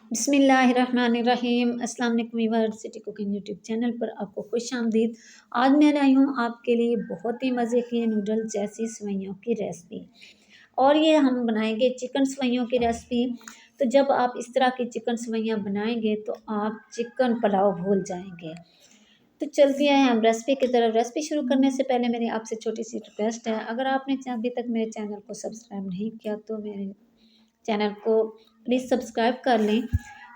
बिस्मिल्लाहिर्रहमानिर्रहीम। अस्सलाम वालेकुम viewers, city cooking YouTube channel पर आपको खुश आमदीद। आज मैं लाई हूँ आपके लिए बहुत ही मज़े की नूडल्स जैसी सेवइयों की रेसिपी, और ये हम बनाएंगे चिकन सेवइयों की रेसिपी। तो जब आप इस तरह की चिकन सेवइयाँ बनाएंगे तो आप चिकन पुलाव भूल जाएंगे। तो चलते हैं हम रेसिपी की तरफ। रेसिपी शुरू करने से पहले मेरी आपसे छोटी सी रिक्वेस्ट है, अगर आपने अभी तक मेरे चैनल को सब्सक्राइब नहीं किया तो मेरे चैनल को प्लीज़ सब्सक्राइब कर लें।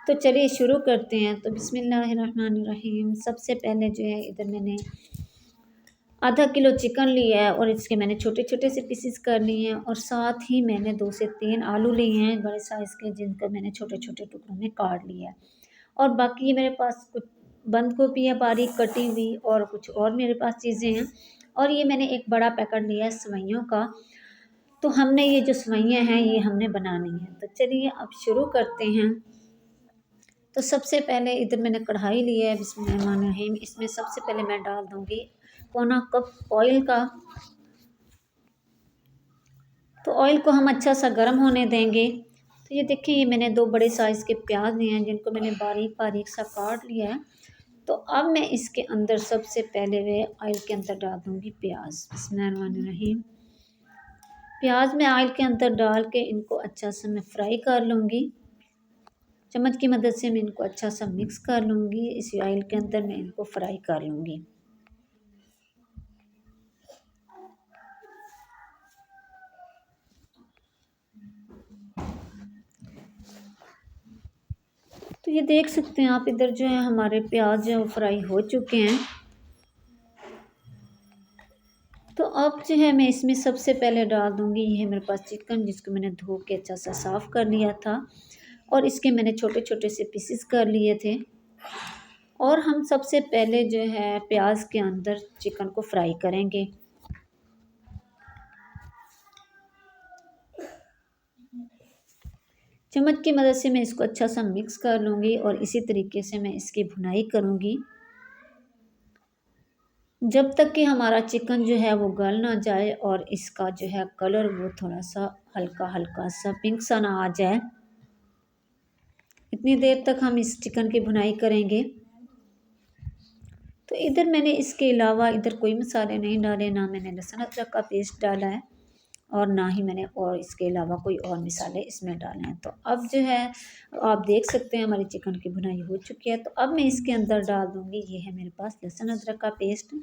तो चलिए शुरू करते हैं। तो बिस्मिल्लाहिर्रहमानिर्रहीम। सबसे पहले जो है इधर मैंने आधा किलो चिकन लिया है और इसके मैंने छोटे छोटे से पीसेस कर लिए हैं, और साथ ही मैंने 2 से 3 आलू लिए हैं बड़े साइज़ के, जिनको मैंने छोटे छोटे टुकड़ों में काट लिया है। और बाकी ये मेरे पास कुछ बंद गोभी है बारीक कटी हुई, और कुछ और मेरे पास चीज़ें हैं। और ये मैंने एक बड़ा पैकेट लिया है सेवइयों का। तो हमने ये जो सेवइयाँ हैं ये हमने बनानी है। तो चलिए अब शुरू करते हैं। तो सबसे पहले इधर मैंने कढ़ाई ली है, बिस्मिल्लाहिर्रहमानिर्रहीम। इसमें सबसे पहले मैं डाल दूँगी पौना कप ऑयल का। तो ऑयल को हम अच्छा सा गर्म होने देंगे। तो ये देखिए, ये मैंने 2 बड़े साइज़ के प्याज लिए हैं, जिनको मैंने बारीक बारीक सा काट लिया है। तो अब मैं इसके अंदर सबसे पहले वे ऑयल के अंदर डाल दूँगी प्याज। बिस्मिल्लाहिर्रहमानिर्रहीम। प्याज में ऑयल के अंदर डाल के इनको अच्छा सा मैं फ्राई कर लूँगी। चम्मच की मदद से मैं इनको अच्छा सा मिक्स कर लूँगी। इसी ऑयल के अंदर मैं इनको फ्राई कर लूँगी। तो ये देख सकते हैं आप, इधर जो है हमारे प्याज जो है वो फ्राई हो चुके हैं। तो अब जो है मैं इसमें सबसे पहले डाल दूँगी, ये है मेरे पास चिकन, जिसको मैंने धो के अच्छा सा साफ़ कर लिया था, और इसके मैंने छोटे छोटे से पीसेस कर लिए थे। और हम सबसे पहले जो है प्याज के अंदर चिकन को फ्राई करेंगे। चम्मच की मदद से मैं इसको अच्छा सा मिक्स कर लूँगी, और इसी तरीके से मैं इसकी भुनाई करूँगी जब तक कि हमारा चिकन जो है वो गल ना जाए और इसका जो है कलर वो थोड़ा सा हल्का हल्का सा पिंक सा ना आ जाए। इतनी देर तक हम इस चिकन की भुनाई करेंगे। तो इधर मैंने इसके अलावा इधर कोई मसाले नहीं डाले, ना मैंने लहसुन अदरक का पेस्ट डाला है, और ना ही मैंने और इसके अलावा कोई और मसाले इसमें डाले हैं। तो अब जो है आप देख सकते हैं हमारी चिकन की भुनाई हो चुकी है। तो अब मैं इसके अंदर डाल दूँगी, ये है मेरे पास लहसुन अदरक का पेस्ट,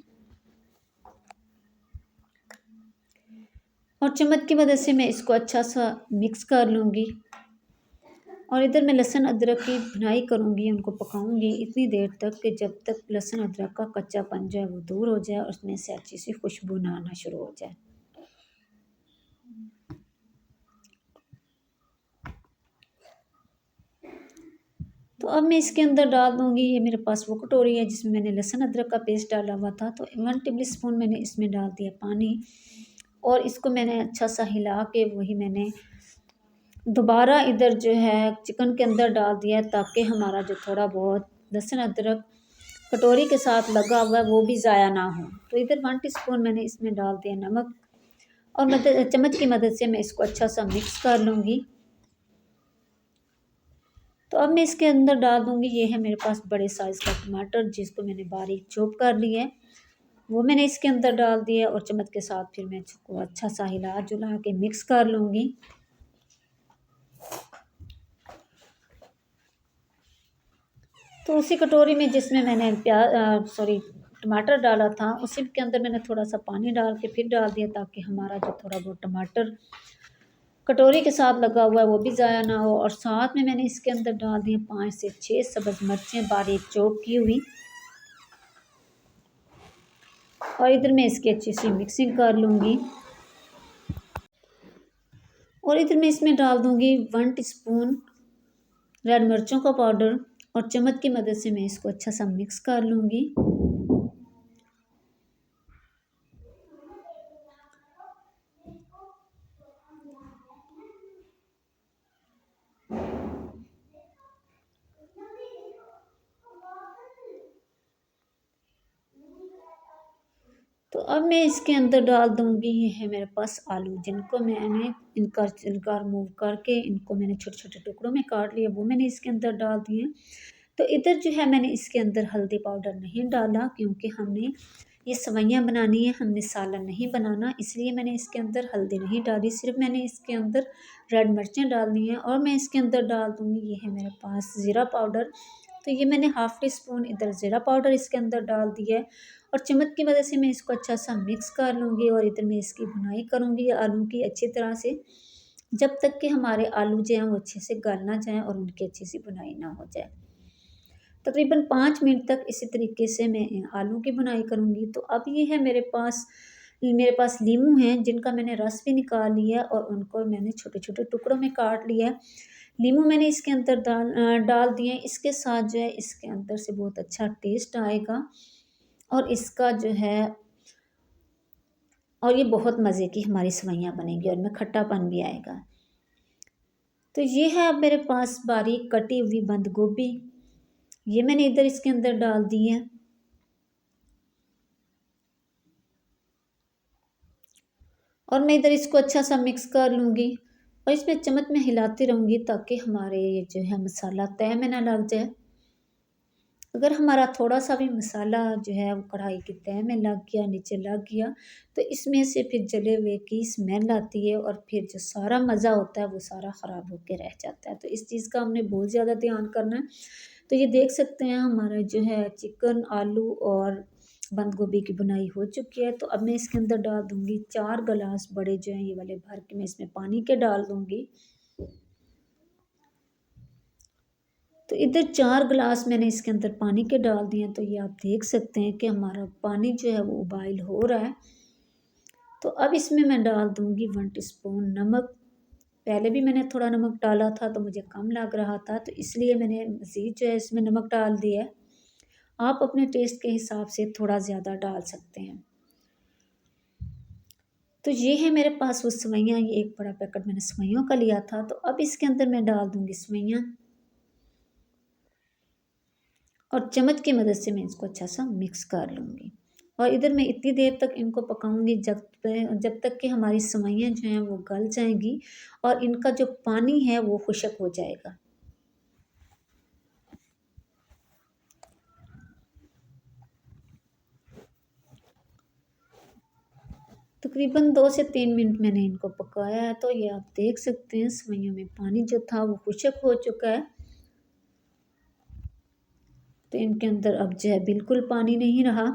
और चम्मच की मदद से मैं इसको अच्छा सा मिक्स कर लूँगी। और इधर मैं लहसुन अदरक की भुनाई करूँगी, उनको पकाऊँगी इतनी देर तक कि जब तक लहसुन अदरक का कच्चापन जो है वो दूर हो जाए और उसमें से अच्छी सी खुशबू ना आना शुरू हो जाए। तो अब मैं इसके अंदर डाल दूँगी, ये मेरे पास वो कटोरी है जिसमें मैंने लहसुन अदरक का पेस्ट डाला हुआ था। तो 1 टेबल स्पून मैंने इसमें डाल दिया पानी, और इसको मैंने अच्छा सा हिला के वही मैंने दोबारा इधर जो है चिकन के अंदर डाल दिया, ताकि हमारा जो थोड़ा बहुत लहसुन अदरक कटोरी के साथ लगा हुआ है वो भी ज़ाया ना हो। तो इधर 1 टीस्पून मैंने इसमें डाल दिया नमक, और चम्मच की मदद से मैं इसको अच्छा सा मिक्स कर लूँगी। तो अब मैं इसके अंदर डाल दूँगी, ये है मेरे पास बड़े साइज़ का टमाटर, जिसको मैंने बारीक चॉप कर लिया है, वो मैंने इसके अंदर डाल दिया, और चम्मच के साथ फिर मैं इसको अच्छा सा हिला जुला के मिक्स कर लूँगी। तो उसी कटोरी में जिसमें मैंने टमाटर डाला था, उसी के अंदर मैंने थोड़ा सा पानी डाल के फिर डाल दिया, ताकि हमारा जो थोड़ा बहुत टमाटर कटोरी के साथ लगा हुआ है वो भी ज़ाया ना हो। और साथ में मैंने इसके अंदर डाल दिए 5 से 6 सब्ज़ मिर्चें बारीक चॉप की हुई, और इधर मैं इसकी अच्छी सी मिक्सिंग कर लूँगी। और इधर मैं इसमें डाल दूँगी 1 टीस्पून रेड मिर्चों का पाउडर, और चम्मच की मदद से मैं इसको अच्छा सा मिक्स कर लूँगी। तो तो अब मैं इसके अंदर डाल दूँगी, ये है मेरे पास आलू, जिनको मैंने इनका छिलका रिमूव करके इनको मैंने छोटे-छोटे टुकड़ों में काट लिया, वो मैंने इसके अंदर डाल दिए। तो इधर जो है मैंने इसके अंदर हल्दी पाउडर नहीं डाला, क्योंकि हमने ये सेवइयाँ बनानी है, हमने सालन नहीं बनाना, इसलिए मैंने इसके अंदर हल्दी नहीं डाली। सिर्फ मैंने इसके अंदर रेड मिर्चें डालनी हैं और मैं इसके अंदर डाल दूँगी, ये है मेरे पास ज़ीरा पाउडर। तो ये मैंने हाफ़ टी स्पून इधर ज़ीरा पाउडर इसके अंदर डाल दिया है और चम्मच की मदद से मैं इसको अच्छा सा मिक्स कर लूँगी और इधर मैं इसकी भुनाई करूँगी आलू की अच्छी तरह से, जब तक कि हमारे आलू जो हैं वो अच्छे से गल ना जाएँ और उनकी अच्छी सी भुनाई ना हो जाए। तकरीबन 5 मिनट तक इसी तरीके से मैं आलू की भुनाई करूँगी। तो अब ये है मेरे पास लीमू हैं, जिनका मैंने रस भी निकाल लिया और उनको मैंने छोटे-छोटे टुकड़ों में काट लिया है। लीमू मैंने इसके अंदर डाल दिए हैं। इसके साथ जो है इसके अंदर से बहुत अच्छा टेस्ट आएगा और इसका जो है और ये बहुत मज़े की हमारी सेवइयाँ बनेंगी और इनमें खट्टापन भी आएगा। तो ये है अब मेरे पास बारीक कटी हुई बंद गोभी, ये मैंने इधर इसके अंदर डाल दी है। और मैं इधर इसको अच्छा सा मिक्स कर लूँगी और इसमें चम्मच में हिलाती रहूँगी ताकि हमारे ये जो है मसाला तह में ना लग जाए। अगर हमारा थोड़ा सा भी मसाला जो है वो कढ़ाई की तह में लग गया, नीचे लग गया, तो इसमें से फिर जले हुए की स्मेल आती है और फिर जो सारा मज़ा होता है वो सारा ख़राब होके रह जाता है। तो इस चीज़ का हमने बहुत ज़्यादा ध्यान करना है। तो ये देख सकते हैं हमारा जो है चिकन, आलू और बंद गोभी की बुनाई हो चुकी है। तो अब मैं इसके अंदर डाल दूँगी 4 गिलास बड़े जो हैं ये वाले भर के मैं इसमें पानी के डाल दूँगी। तो इधर 4 गिलास मैंने इसके अंदर पानी के डाल दिए हैं। तो ये आप देख सकते हैं कि हमारा पानी जो है वो उबाइल हो रहा है। तो अब इसमें मैं डाल दूँगी 1 टीस्पून नमक। पहले भी मैंने थोड़ा नमक डाला था तो मुझे कम लग रहा था, तो इसलिए मैंने मज़ीद जो है इसमें नमक डाल दिया है। आप अपने टेस्ट के हिसाब से थोड़ा ज़्यादा डाल सकते हैं। तो ये है मेरे पास वो सेवइयाँ, ये एक बड़ा पैकेट मैंने सेवइयों का लिया था। तो अब इसके अंदर मैं डाल दूँगी सेवइयाँ और चम्मच की मदद से मैं इसको अच्छा सा मिक्स कर लूँगी। और इधर मैं इतनी देर तक इनको पकाऊँगी जब तक कि हमारी सेवइयाँ जो हैं वो गल जाएँगी और इनका जो पानी है वो खुश्क हो जाएगा। तकरीबन 2 से 3 मिनट मैंने इनको पकाया है। तो ये आप देख सकते हैं सेवइयों में पानी जो था वो खुश्क हो चुका है। तो इनके अंदर अब जो है बिल्कुल पानी नहीं रहा।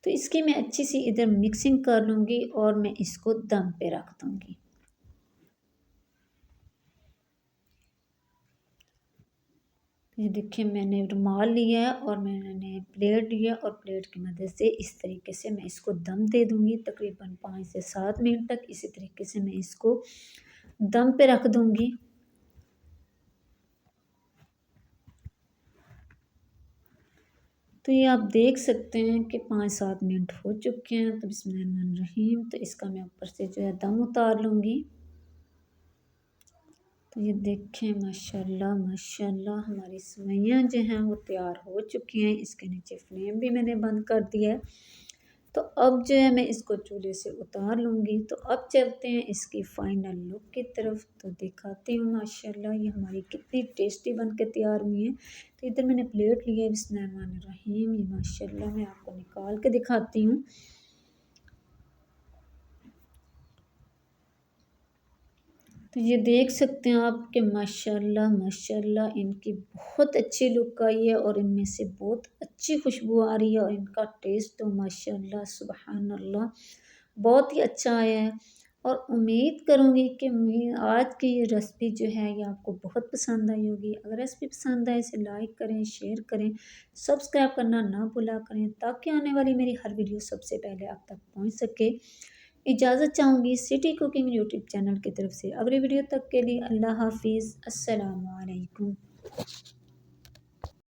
तो इसकी मैं अच्छी सी इधर मिक्सिंग कर लूँगी और मैं इसको दम पे रख दूँगी। ये देखिए मैंने रुमाल लिया है और मैंने प्लेट लिया और प्लेट की मदद से इस तरीके से मैं इसको दम दे दूँगी। तकरीबन 5 से 7 मिनट तक इसी तरीके से मैं इसको दम पे रख दूँगी। तो ये आप देख सकते हैं कि 5-7 मिनट हो चुके हैं। तो बिस्मिल्लाहिर्रहमानिर्रहीम, तो इसका मैं ऊपर से जो है दम उतार लूँगी। तो ये देखें माशाल्लाह माशाल्लाह हमारी सेवइयाँ जो हैं वो तैयार हो चुकी हैं। इसके नीचे फ्लेम भी मैंने बंद कर दिया है। तो अब जो है मैं इसको चूल्हे से उतार लूँगी। तो अब चलते हैं इसकी फ़ाइनल लुक की तरफ। तो दिखाती हूँ माशाल्लाह ये हमारी कितनी टेस्टी बन के तैयार हुई है। तो इधर मैंने प्लेट लिया है, बिस्मिल्लाहिर्रहमानिर्रहीम, ये माशाल्लाह मैं आपको निकाल के दिखाती हूँ। तो ये देख सकते हैं आप कि माशाल्लाह माशाल्लाह इनकी बहुत अच्छी लुक आई है और इनमें से बहुत अच्छी खुशबू आ रही है और इनका टेस्ट तो माशाल्लाह सुबहान अल्लाह बहुत ही अच्छा आया है। और उम्मीद करूँगी कि आज की ये रेसिपी जो है ये आपको बहुत पसंद आई होगी। अगर रेसिपी पसंद आए इसे लाइक करें, शेयर करें, सब्सक्राइब करना ना भूला करें ताकि आने वाली मेरी हर वीडियो सबसे पहले आप तक पहुँच सके। इजाज़त चाहूँगी सिटी कुकिंग यूट्यूब चैनल की तरफ से। अगली वीडियो तक के लिए अल्लाह हाफ़िज़, अस्सलामु अलैकुम।